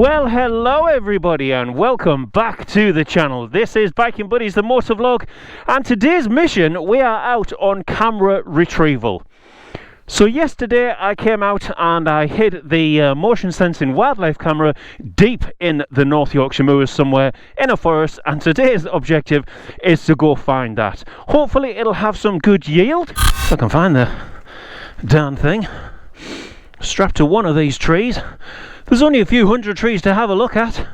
Well, hello everybody and welcome back to the channel. This is Biking Buddies, the motor vlog, and today's mission, we are out on camera retrieval. So yesterday I came out and I hid the motion sensing wildlife camera deep in the North Yorkshire moors somewhere in a forest, and today's objective is to go find that. Hopefully it'll have some good yield. If I can find the darn thing strapped to one of these trees. There's only a few hundred trees to have a look at.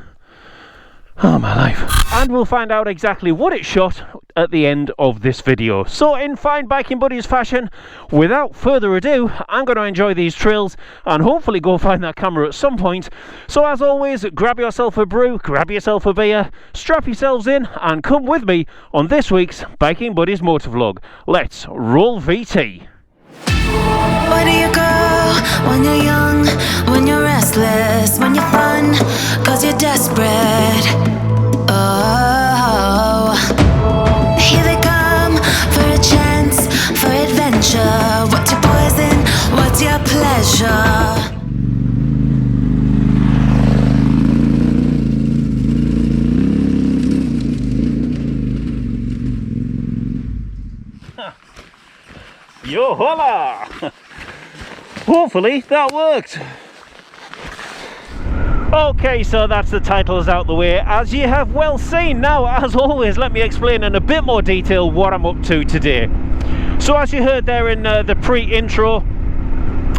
Oh my life. And we'll find out exactly what it shot at the end of this video. So in fine Biking Buddies fashion, without further ado, I'm going to enjoy these trails and hopefully go find that camera at some point. So as always, grab yourself a brew, grab yourself a beer, strap yourselves in and come with me on this week's Biking Buddies motor vlog. Let's roll VT. Where do you go when you're young, when you're restless, when you're fun, cause you're desperate? Oh, here they come for a chance, for adventure. What's your poison, what's your pleasure? Yo hola! Hopefully that worked. Okay, so that's the titles out the way, as you have well seen. Now, as always, let me explain in a bit more detail what I'm up to today. So as you heard there in the pre-intro,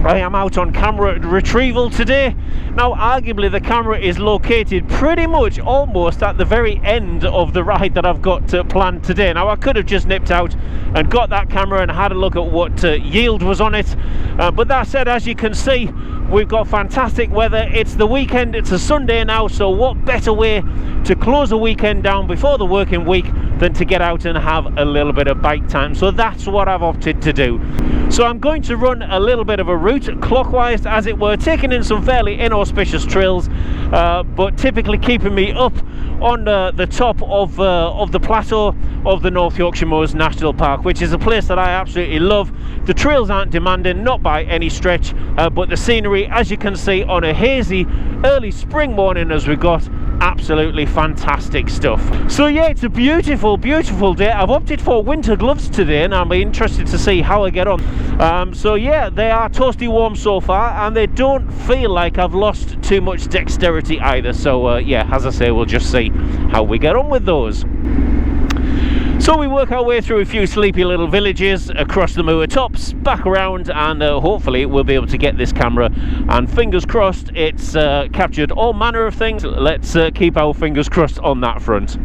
I am out on camera retrieval today. Now, arguably the camera is located pretty much almost at the very end of the ride that I've got planned today. Now, I could have just nipped out and got that camera and had a look at what yield was on it. But that said, as you can see, we've got fantastic weather. It's the weekend, it's a Sunday now, so what better way to close the weekend down before the working week than to get out and have a little bit of bike time. So that's what I've opted to do. So I'm going to run a little bit of a route clockwise, as it were, taking in some fairly inauspicious trails, but typically keeping me up on the top of the plateau of the North Yorkshire Moors National Park, which is a place that I absolutely love. The trails aren't demanding, not by any stretch, but the scenery, as you can see on a hazy early spring morning as we got, absolutely fantastic stuff. So yeah, it's a beautiful day. I've opted for winter gloves today and I'll be interested to see how I get on. So yeah, they are toasty warm so far and they don't feel like I've lost too much dexterity either. So yeah, as I say, we'll just see how we get on with those. So we work our way through a few sleepy little villages, across the moor tops, back around, and hopefully we'll be able to get this camera, and fingers crossed it's captured all manner of things. Let's keep our fingers crossed on that front.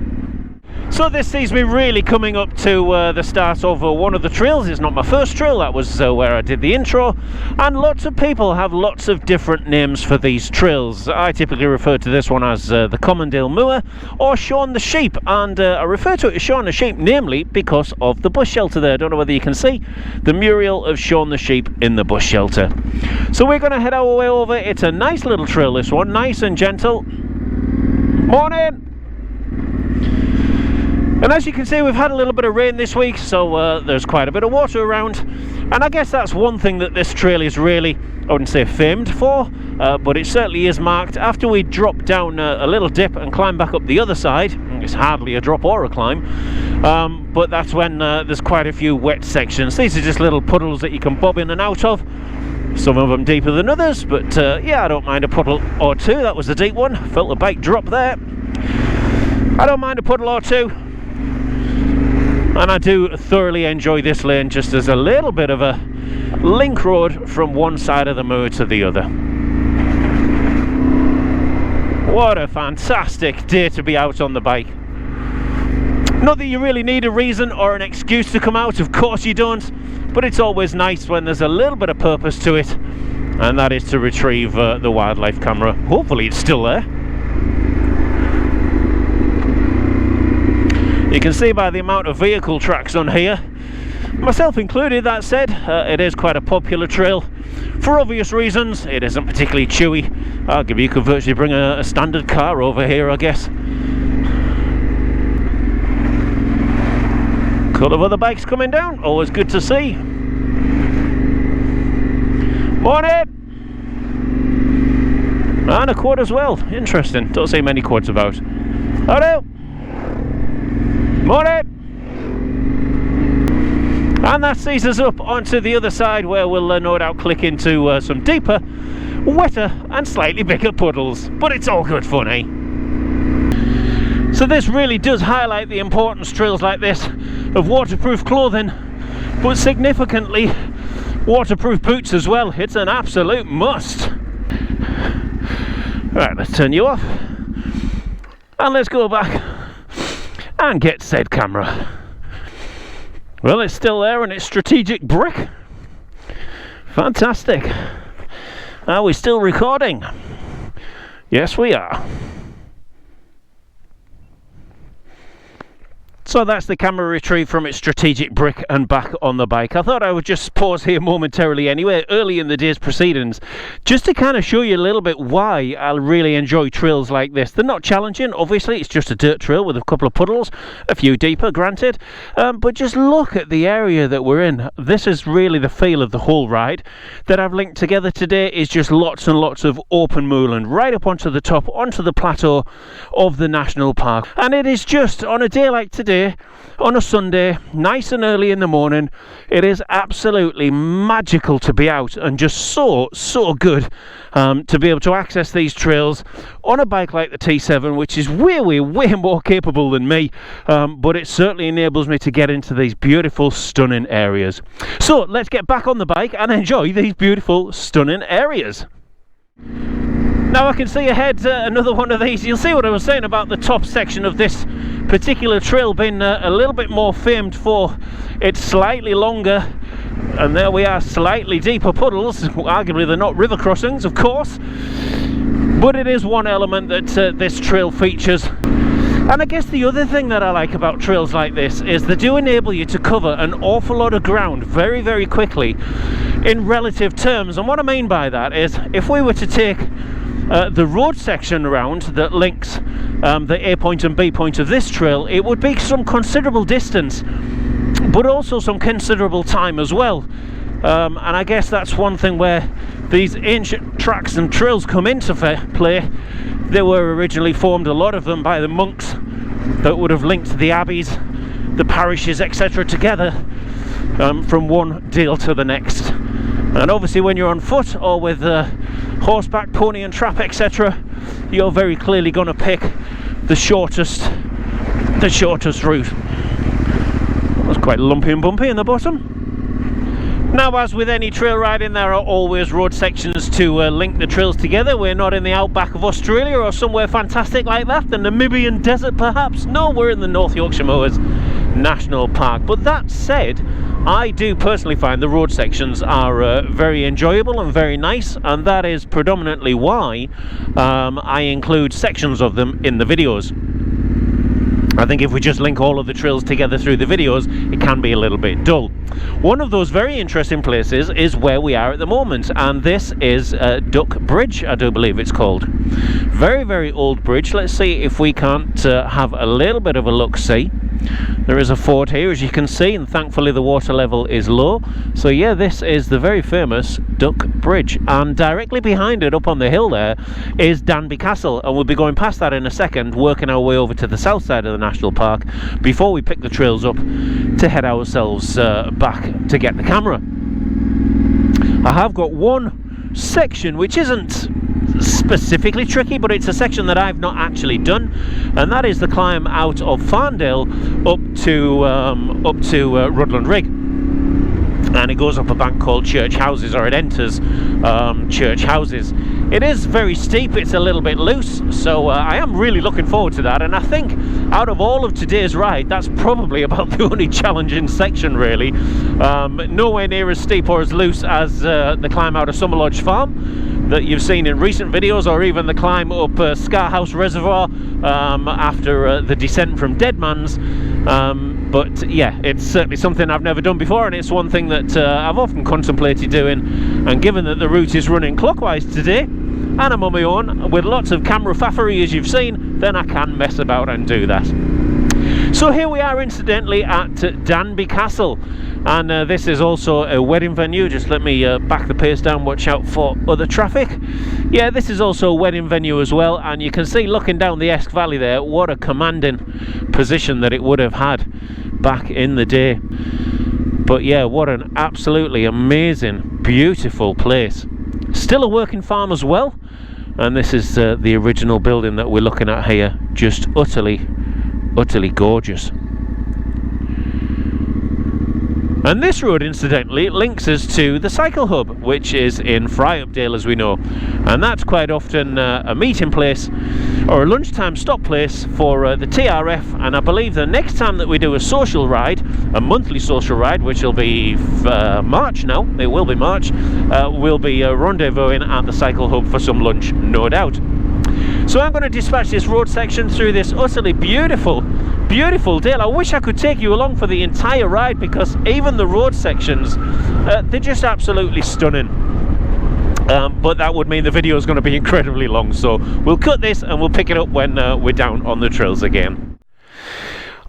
So this sees me really coming up to the start of one of the trails. It's not my first trail, that was where I did the intro, and lots of people have lots of different names for these trails. I typically refer to this one as the Commondale Moor or Shaun the Sheep, and I refer to it as Shaun the Sheep namely because of the bush shelter there. I don't know whether you can see the mural of Shaun the Sheep in the bush shelter. So we're going to head our way over. It's a nice little trail, this one, nice and gentle. Morning! And as you can see, we've had a little bit of rain this week, so there's quite a bit of water around. And I guess that's one thing that this trail is really, I wouldn't say famed for, but it certainly is marked. After we drop down a little dip and climb back up the other side, it's hardly a drop or a climb, but that's when there's quite a few wet sections. These are just little puddles that you can bob in and out of. Some of them deeper than others, but yeah, I don't mind a puddle or two. That was a deep one. Felt the bike drop there. I don't mind a puddle or two. And I do thoroughly enjoy this lane just as a little bit of a link road from one side of the moor to the other. What a fantastic day to be out on the bike. Not that you really need a reason or an excuse to come out, of course you don't, but it's always nice when there's a little bit of purpose to it, and that is to retrieve the wildlife camera. Hopefully it's still there. You can see by the amount of vehicle tracks on here, myself included, that said, it is quite a popular trail. For obvious reasons, it isn't particularly chewy. Arguably you could virtually bring a standard car over here, I guess. Couple of other bikes coming down, always good to see. Morning! And a quad as well. Interesting. Don't see many quads about. Hello. Morning. And that sees us up onto the other side, where we'll no doubt click into some deeper, wetter and slightly bigger puddles. But it's all good fun, eh? So this really does highlight the importance, trails like this, of waterproof clothing, but significantly waterproof boots as well. It's an absolute must. Right, let's turn you off and let's go back and get said camera. Well, it's still there and it's strategic brick. Fantastic. Are we still recording? Yes, we are. So that's the camera retrieved from its strategic brick and back on the bike. I thought I would just pause here momentarily anyway, early in the day's proceedings, just to kind of show you a little bit why I really enjoy trails like this. They're not challenging, obviously, it's just a dirt trail with a couple of puddles, a few deeper, granted, but just look at the area that we're in. This is really the feel of the whole ride that I've linked together today. Is just lots and lots of open moorland right up onto the top, onto the plateau of the national park. And it is just, on a day like today, on a Sunday, nice and early in the morning, it is absolutely magical to be out, and just so good to be able to access these trails on a bike like the T7, which is way more capable than me, but it certainly enables me to get into these beautiful, stunning areas. So let's get back on the bike and enjoy these beautiful, stunning areas. Now I can see ahead another one of these. You'll see what I was saying about the top section of this particular trail being a little bit more famed for its slightly longer, and there we are, slightly deeper puddles. Arguably they're not river crossings, of course, but it is one element that this trail features. And I guess the other thing that I like about trails like this is they do enable you to cover an awful lot of ground very quickly in relative terms. And what I mean by that is, if we were to take the road section around that links the A point and B point of this trail, it would be some considerable distance, but also some considerable time as well. And I guess that's one thing where these ancient tracks and trails come into play. They were originally formed, a lot of them, by the monks that would have linked the abbeys, the parishes, etc. together from one dale to the next. And obviously when you're on foot or with horseback, pony and trap, etc., you're very clearly going to pick the shortest route. That's quite lumpy and bumpy in the bottom. Now, as with any trail riding, there are always road sections to link the trails together. We're not in the outback of Australia or somewhere fantastic like that, the Namibian desert perhaps. No, we're in the North Yorkshire Moors National Park. But that said, I do personally find the road sections are very enjoyable and very nice, and that is predominantly why I include sections of them in the videos. I think if we just link all of the trails together through the videos, it can be a little bit dull. One of those very interesting places is where we are at the moment, and this is Duck Bridge, I do believe it's called. Very old bridge. Let's see if we can't have a little bit of a look-see. There is a ford here, as you can see, and thankfully the water level is low. So yeah, this is the very famous Duck Bridge, and directly behind it, up on the hill there, is Danby Castle, and we'll be going past that in a second, working our way over to the south side of the national park before we pick the trails up to head ourselves back to get the camera. I have got one section which isn't specifically tricky, but it's a section that I've not actually done, and that is the climb out of Farndale up to Rudland Rig. And it goes up a bank called Church Houses, or it enters Church Houses. It is very steep, it's a little bit loose, so I am really looking forward to that. And I think out of all of today's ride, that's probably about the only challenging section really. Nowhere near as steep or as loose as the climb out of Summer Lodge Farm that you've seen in recent videos, or even the climb up Scarhouse Reservoir after the descent from Deadman's. But yeah, it's certainly something I've never done before, and it's one thing that I've often contemplated doing. And given that the route is running clockwise today, and I'm on my own with lots of camera faffery as you've seen, then I can mess about and do that. So here we are incidentally at Danby Castle, and this is also a wedding venue. Just let me back the pace down, watch out for other traffic. Yeah, this is also a wedding venue as well, and you can see looking down the Esk Valley there what a commanding position that it would have had back in the day. But yeah, what an absolutely amazing, beautiful place. Still a working farm as well, and this is the original building that we're looking at here. Just utterly gorgeous. And this road incidentally links us to the cycle hub, which is in Fryupdale, as we know, and that's quite often a meeting place or a lunchtime stop place for the TRF. And I believe the next time that we do a social ride, a monthly social ride, which will be March now, it will be March, we'll be rendezvousing at the cycle hub for some lunch, no doubt. So I'm going to dispatch this road section through this utterly beautiful dale. I wish I could take you along for the entire ride, because even the road sections, they're just absolutely stunning. But that would mean the video is going to be incredibly long, so we'll cut this and we'll pick it up when we're down on the trails again.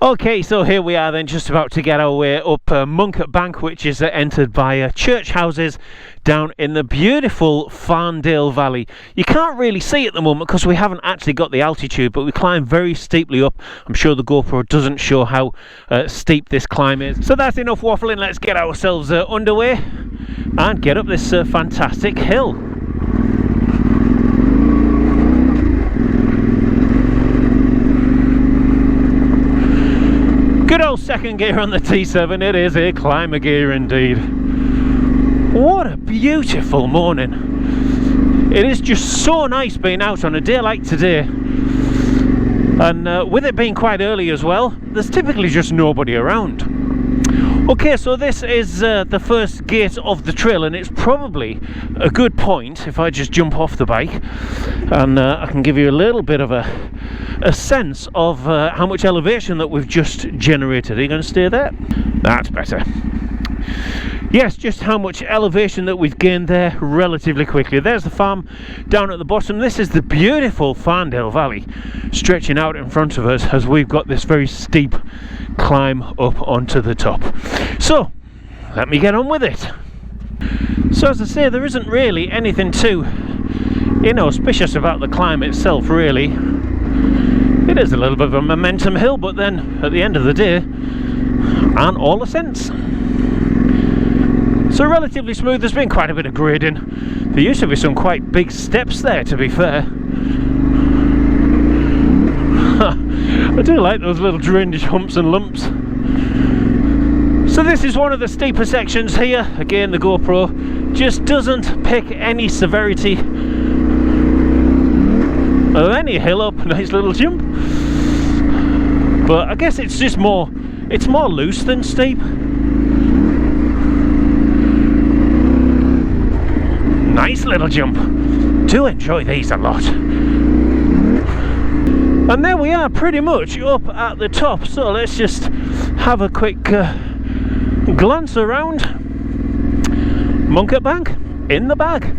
Okay, so here we are then, just about to get our way up Munkett Bank, which is entered by church houses down in the beautiful Farndale Valley. You can't really see at the moment because we haven't actually got the altitude, but we climb very steeply up. I'm sure the GoPro doesn't show how steep this climb is. So that's enough waffling, let's get ourselves underway and get up this fantastic hill. Good old second gear on the T7, it is a climber gear indeed. What a beautiful morning. It is just so nice being out on a day like today. And with it being quite early as well, there's typically just nobody around. Okay, so this is the first gate of the trail, and it's probably a good point if I just jump off the bike and I can give you a little bit of a sense of how much elevation that we've just generated. Are you going to stay there? That's better. Yes, just how much elevation that we've gained there relatively quickly. There's the farm down at the bottom. This is the beautiful Farndale Valley stretching out in front of us as we've got this very steep climb up onto the top. So let me get on with it. So as I say, there isn't really anything too inauspicious about the climb itself, really. It is a little bit of a momentum hill, but then at the end of the day, aren't all ascents. So relatively smooth. There's been quite a bit of grading. There used to be some quite big steps there, to be fair. I do like those little drainage humps and lumps. So this is one of the steeper sections here. Again, the GoPro just doesn't pick any severity of any hill up. Nice little jump. But I guess it's just more, it's more loose than steep. Nice little jump. Do enjoy these a lot. And there we are, pretty much up at the top. So let's just have a quick glance around. Munkett Bank in the bag.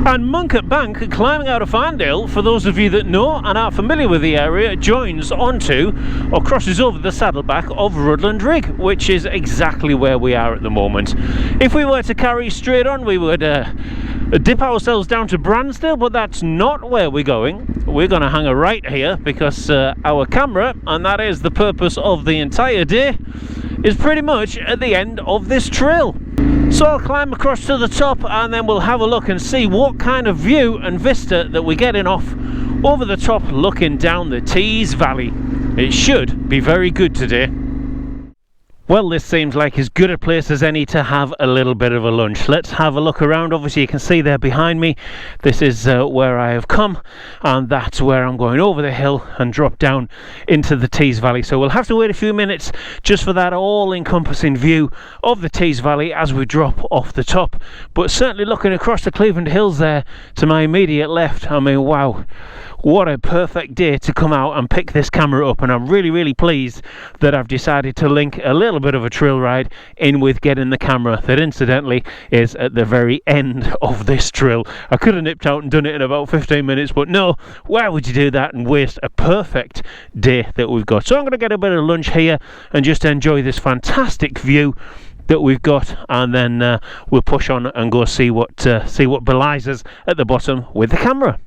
And Munkett Bank, climbing out of Farndale, for those of you that know and are familiar with the area, joins onto or crosses over the saddleback of Rudland Rig, which is exactly where we are at the moment. If we were to carry straight on, we would dip ourselves down to Bransdale, but that's not where we're going. We're going to hang a right here because our camera, and that is the purpose of the entire day, is pretty much at the end of this trail. So I'll climb across to the top and then we'll have a look and see what kind of view and vista that we're getting off over the top looking down the Tees Valley. It should be very good today. Well, this seems like as good a place as any to have a little bit of a lunch. Let's have a look around. Obviously you can see there behind me, this is where I have come, and that's where I'm going over the hill and drop down into the Tees Valley. So we'll have to wait a few minutes just for that all-encompassing view of the Tees Valley as we drop off the top. But certainly looking across the Cleveland Hills there to my immediate left, I mean, wow, what a perfect day to come out and pick this camera up, and I'm really pleased that I've decided to link a little bit of a trail ride in with getting the camera that incidentally is at the very end of this trail. I could have nipped out and done it in about 15 minutes, but no, why would you do that and waste a perfect day that we've got? So I'm going to get a bit of lunch here and just enjoy this fantastic view that we've got, and then we'll push on and go see what belies us at the bottom with the camera.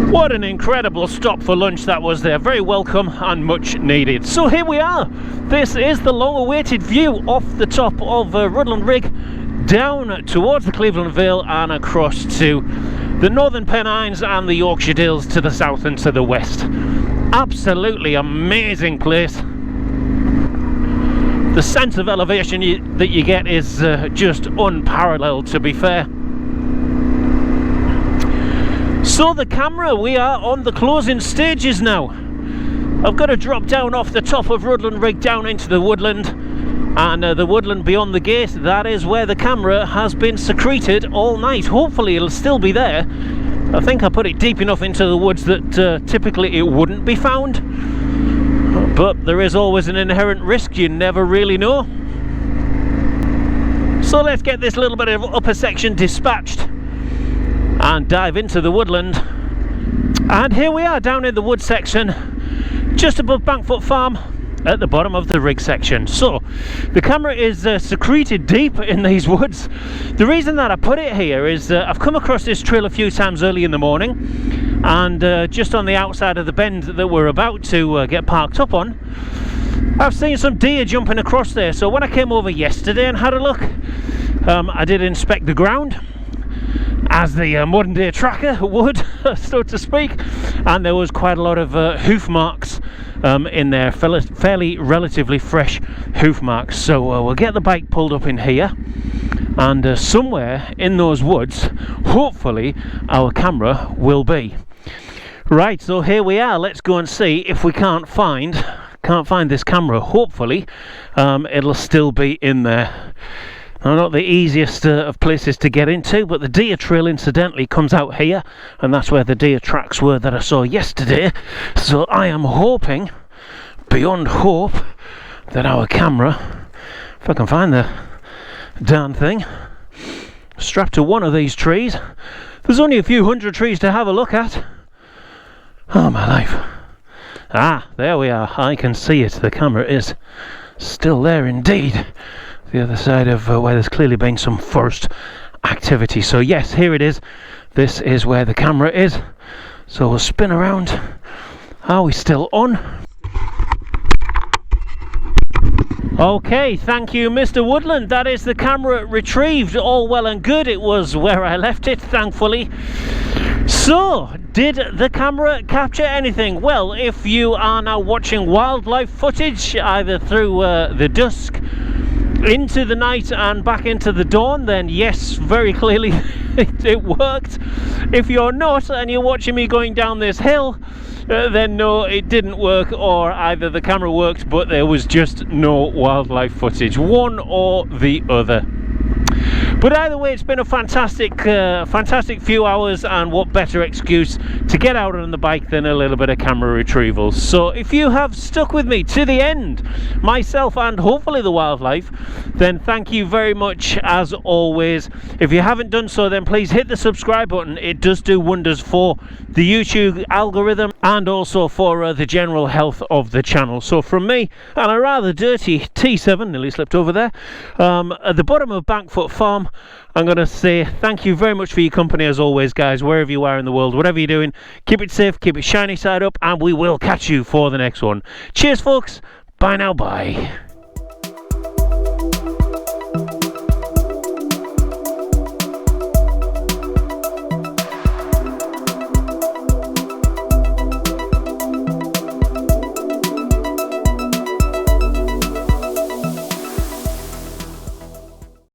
What an incredible stop for lunch that was there. Very welcome and much needed. So here we are. This is the long-awaited view off the top of Rutland Rig, down towards the Cleveland Vale and across to the Northern Pennines and the Yorkshire Dales to the south and to the west. Absolutely amazing place. The sense of elevation that you get is just unparalleled, to be fair. So the camera, we are on the closing stages now. I've got to drop down off the top of Rutland Rig down into the woodland, and the woodland beyond the gate, that is where the camera has been secreted all night. Hopefully it'll still be there. I think I put it deep enough into the woods that typically it wouldn't be found. But there is always an inherent risk, you never really know. So let's get this little bit of upper section dispatched and dive into the woodland. And here we are down in the wood section, just above Bankfoot Farm, at the bottom of the rig section. So the camera is secreted deep in these woods. The reason that I put it here is I've come across this trail a few times early in the morning, and just on the outside of the bend that we're about to get parked up on, I've seen some deer jumping across there. So when I came over yesterday and had a look, I did inspect the ground, as the modern day tracker would, so to speak, and there was quite a lot of hoof marks in there, fairly relatively fresh hoof marks. So we'll get the bike pulled up in here, and somewhere in those woods hopefully our camera will be. Right, so here we are. Let's go and see if we can't find this camera. Hopefully it'll still be in there. Now, not the easiest of places to get into, but the deer trail incidentally comes out here, and that's where the deer tracks were that I saw yesterday. So I am hoping, beyond hope, that our camera, if I can find the darn thing, strapped to one of these trees. There's only a few hundred trees to have a look at. Oh my life. Ah, there we are. I can see it. The camera is still there indeed. The other side of where there's clearly been some forest activity. So yes, here it is. This is where the camera is. So we'll spin around. Are we still on? Okay, thank you, Mr. Woodland. That is the camera retrieved. All well and good. It was where I left it, thankfully. So, did the camera capture anything? Well, if you are now watching wildlife footage, either through the dusk, into the night and back into the dawn, then yes, very clearly it worked. If you're not and you're watching me going down this hill, then no, it didn't work, or either the camera worked but there was just no wildlife footage, one or the other. But either way, it's been a fantastic few hours, and what better excuse to get out on the bike than a little bit of camera retrieval. So if you have stuck with me to the end, myself and hopefully the wildlife, then thank you very much as always. If you haven't done so, then please hit the subscribe button. It does do wonders for the YouTube algorithm and also for the general health of the channel. So from me and a rather dirty T7, nearly slipped over there, at the bottom of Bankfoot Farm, I'm going to say thank you very much for your company as always, guys. Wherever you are in the world, whatever you're doing, keep it safe, keep it shiny side up, and we will catch you for the next one. Cheers folks, bye now, bye.